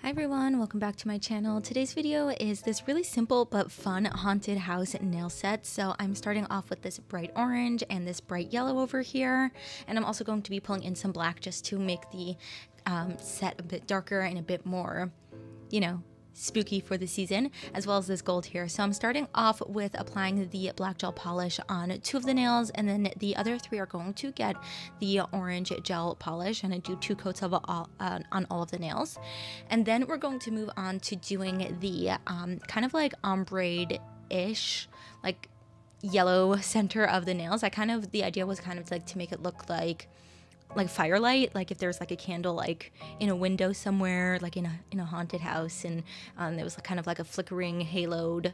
Hi everyone, welcome back to my channel. Today's video is this really simple but fun haunted house nail set. So I'm starting off with this bright orange and this bright yellow over here. And I'm also going to be pulling in some black just to make the set a bit darker and a bit more, spooky for the season, as well as this gold here. So I'm starting off with applying the black gel polish on 2 of the nails, and then the other 3 are going to get the orange gel polish, and I do 2 coats of on all of the nails. And then we're going to move on to doing the kind of like ombre-ish, like yellow center of the nails. The idea was kind of like to make it look like firelight, like if there's like a candle like in a window somewhere, like in a haunted house, and there was kind of like a flickering haloed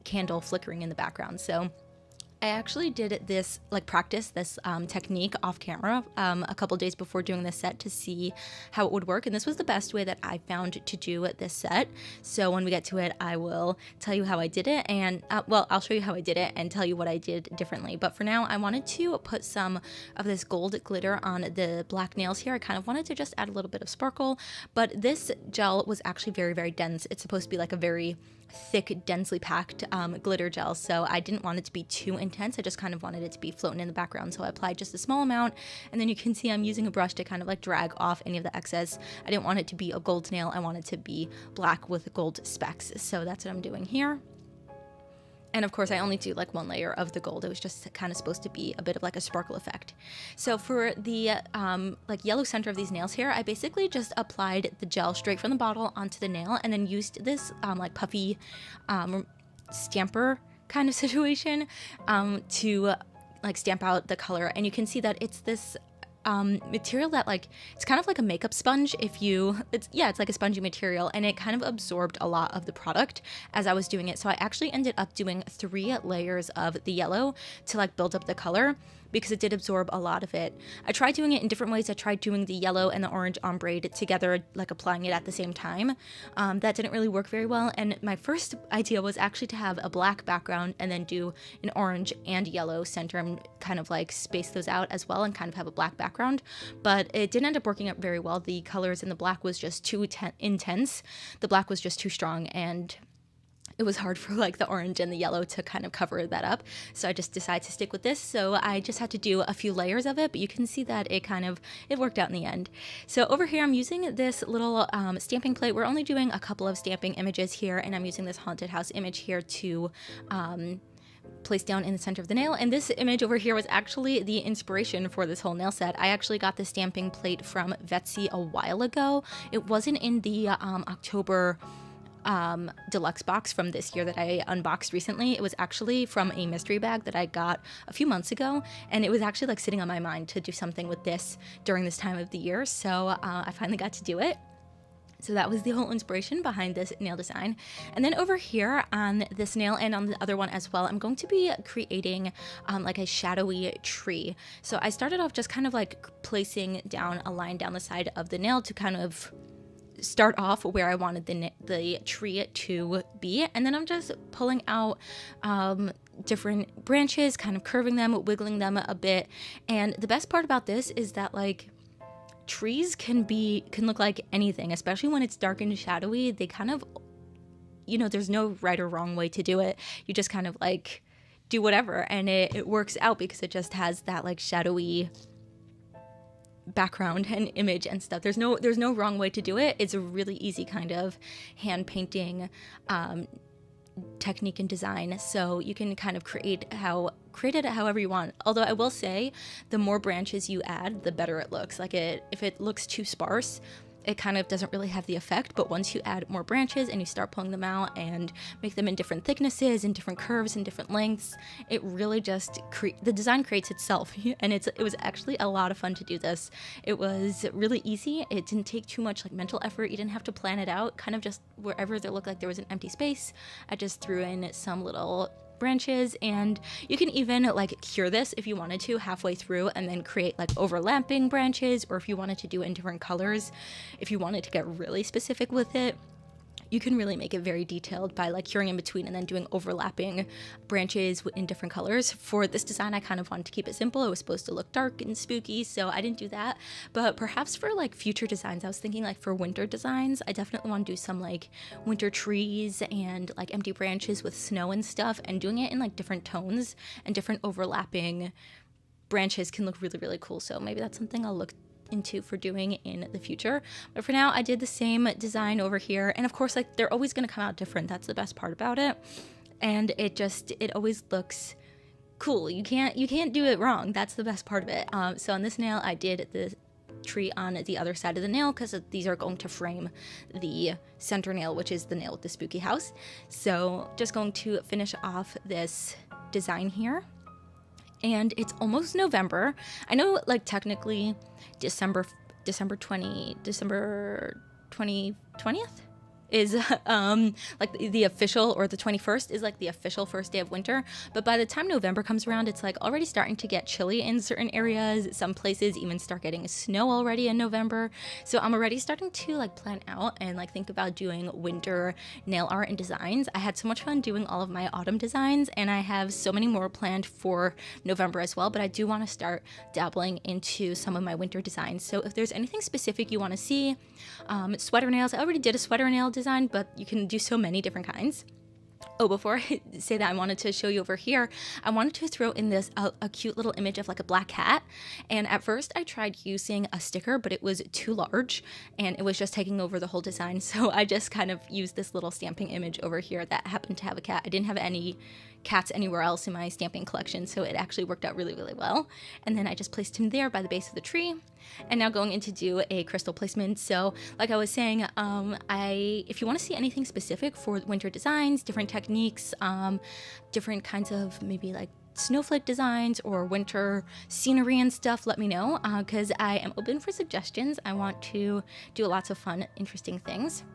candle flickering in the background. So I actually did this, practice this technique off camera a couple days before doing this set to see how it would work. And this was the best way that I found to do this set. So when we get to it, I will tell you how I did it. And, I'll show you how I did it and tell you what I did differently. But for now, I wanted to put some of this gold glitter on the black nails here. I kind of wanted to just add a little bit of sparkle. But this gel was actually very, very dense. It's supposed to be like a very thick, densely packed glitter gel, so I didn't want it to be too intense. I just kind of wanted it to be floating in the background, so I applied just a small amount, and then you can see I'm using a brush to kind of like drag off any of the excess. I didn't want it to be a gold nail, I wanted it to be black with gold specks, so that's what I'm doing here. And of course, I only do like 1 layer of the gold. It was just kind of supposed to be a bit of like a sparkle effect. So for the yellow center of these nails here, I basically just applied the gel straight from the bottle onto the nail, and then used this like puffy stamper kind of situation to like stamp out the color. And you can see that it's this material that it's kind of like a makeup sponge. It's like a spongy material, and it kind of absorbed a lot of the product as I was doing it. So I actually ended up doing 3 layers of the yellow to like build up the color, because it did absorb a lot of it. I tried doing it in different ways. I tried doing the yellow and the orange ombre together, like applying it at the same time. That didn't really work very well. And my first idea was actually to have a black background and then do an orange and yellow center and kind of like space those out as well and kind of have a black background. But it didn't end up working out very well. The colors in the black was just too intense. The black was just too strong, and it was hard for like the orange and the yellow to kind of cover that up. So I just decided to stick with this. So I just had to do a few layers of it, but you can see that it worked out in the end. So over here, I'm using this little stamping plate. We're only doing a couple of stamping images here, and I'm using this haunted house image here to place down in the center of the nail. And this image over here was actually the inspiration for this whole nail set. I actually got the stamping plate from Vettsy a while ago. It wasn't in the October deluxe box from this year that I unboxed recently. It was actually from a mystery bag that I got a few months ago, and it was actually like sitting on my mind to do something with this during this time of the year. So I finally got to do it. So that was the whole inspiration behind this nail design. And then over here on this nail and on the other one as well, I'm going to be creating like a shadowy tree. So I started off just kind of like placing down a line down the side of the nail to kind of start off where I wanted the tree to be, and then I'm just pulling out different branches, kind of curving them, wiggling them a bit. And the best part about this is that like trees can look like anything, especially when it's dark and shadowy. They kind of, there's no right or wrong way to do it. You just kind of like do whatever, and it works out because it just has that like shadowy background and image and stuff. There's no wrong way to do it. It's a really easy kind of hand painting technique and design, so you can kind of create it however you want. Although I will say, the more branches you add, the better it looks. If it looks too sparse, it kind of doesn't really have the effect. But once you add more branches and you start pulling them out and make them in different thicknesses and different curves and different lengths, it really just the design creates itself. And it was actually a lot of fun to do this. It was really easy. It didn't take too much like mental effort. You didn't have to plan it out. Kind of just wherever there looked like there was an empty space, I just threw in some little branches. And you can even like cure this if you wanted to halfway through, and then create like overlapping branches, or if you wanted to do it in different colors, if you wanted to get really specific with it, you can really make it very detailed by like curing in between and then doing overlapping branches in different colors. For this design, I kind of wanted to keep it simple. It was supposed to look dark and spooky, so I didn't do that. But perhaps for like future designs, I was thinking like for winter designs, I definitely want to do some like winter trees and like empty branches with snow and stuff, and doing it in like different tones and different overlapping branches can look really, really cool. So maybe that's something I'll look into for doing in the future. But for now, I did the same design over here, and of course, like, they're always going to come out different. That's the best part about it, and it always looks cool. You can't do it wrong. That's the best part of it. So on this nail, I did the tree on the other side of the nail because these are going to frame the center nail, which is the nail with the spooky house. So just going to finish off this design here. And it's almost November. I know, like, technically December 20th is like the official, or the 21st is like the official first day of winter. But by the time November comes around, it's like already starting to get chilly in certain areas. Some places even start getting snow already in November. So I'm already starting to like plan out and like think about doing winter nail art and designs. I had so much fun doing all of my autumn designs, and I have so many more planned for November as well. But I do want to start dabbling into some of my winter designs. So if there's anything specific you want to see, sweater nails, I already did a sweater nail design, but you can do so many different kinds. Oh, before I say that, I wanted to show you over here, I wanted to throw in this a cute little image of like a black cat. And at first I tried using a sticker, but it was too large and it was just taking over the whole design. So I just kind of used this little stamping image over here that happened to have a cat. I didn't have any cats anywhere else in my stamping collection, so it actually worked out really, really well. And then I just placed him there by the base of the tree. And now going in to do a crystal placement. So like I was saying, if you want to see anything specific for winter designs, different techniques, different kinds of maybe like snowflake designs or winter scenery and stuff, let me know, because I am open for suggestions. I want to do lots of fun, interesting things.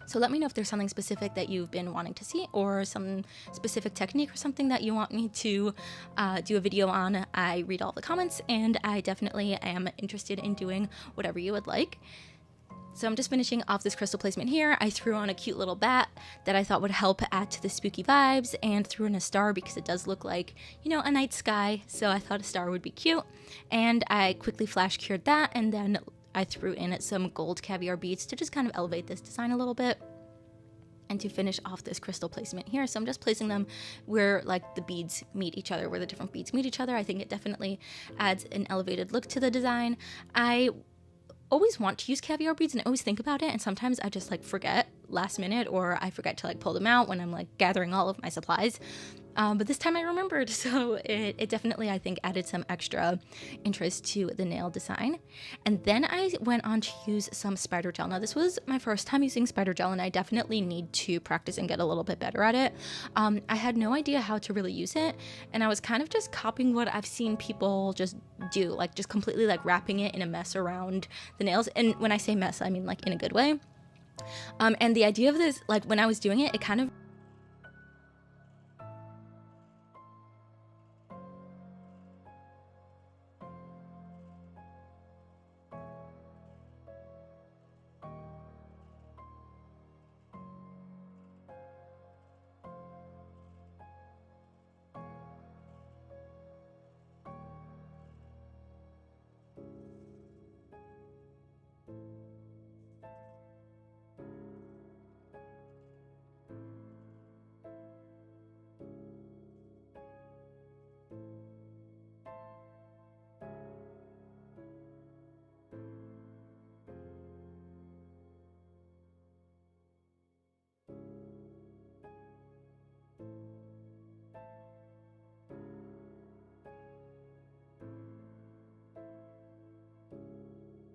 So let me know if there's something specific that you've been wanting to see, or some specific technique or something that you want me to do a video on. I read all the comments, and I definitely am interested in doing whatever you would like. So I'm just finishing off this crystal placement here. I threw on a cute little bat that I thought would help add to the spooky vibes, and threw in a star because it does look like, you know, a night sky. So I thought a star would be cute, and I quickly flash cured that, and then I threw in some gold caviar beads to just kind of elevate this design a little bit, and to finish off this crystal placement here. So I'm just placing them where like the beads meet each other, where the different beads meet each other. I think it definitely adds an elevated look to the design. I always want to use caviar beads and I always think about it, and sometimes I just like forget last minute, or I forget to like pull them out when I'm like gathering all of my supplies. But this time I remembered, so it definitely, I think, added some extra interest to the nail design. And then I went on to use some spider gel. Now, this was my first time using spider gel, and I definitely need to practice and get a little bit better at it. I had no idea how to really use it, and I was kind of just copying what I've seen people just do, like just completely like wrapping it in a mess around the nails. And when I say mess, I mean like in a good way. And the idea of this, like when I was doing it, it kind of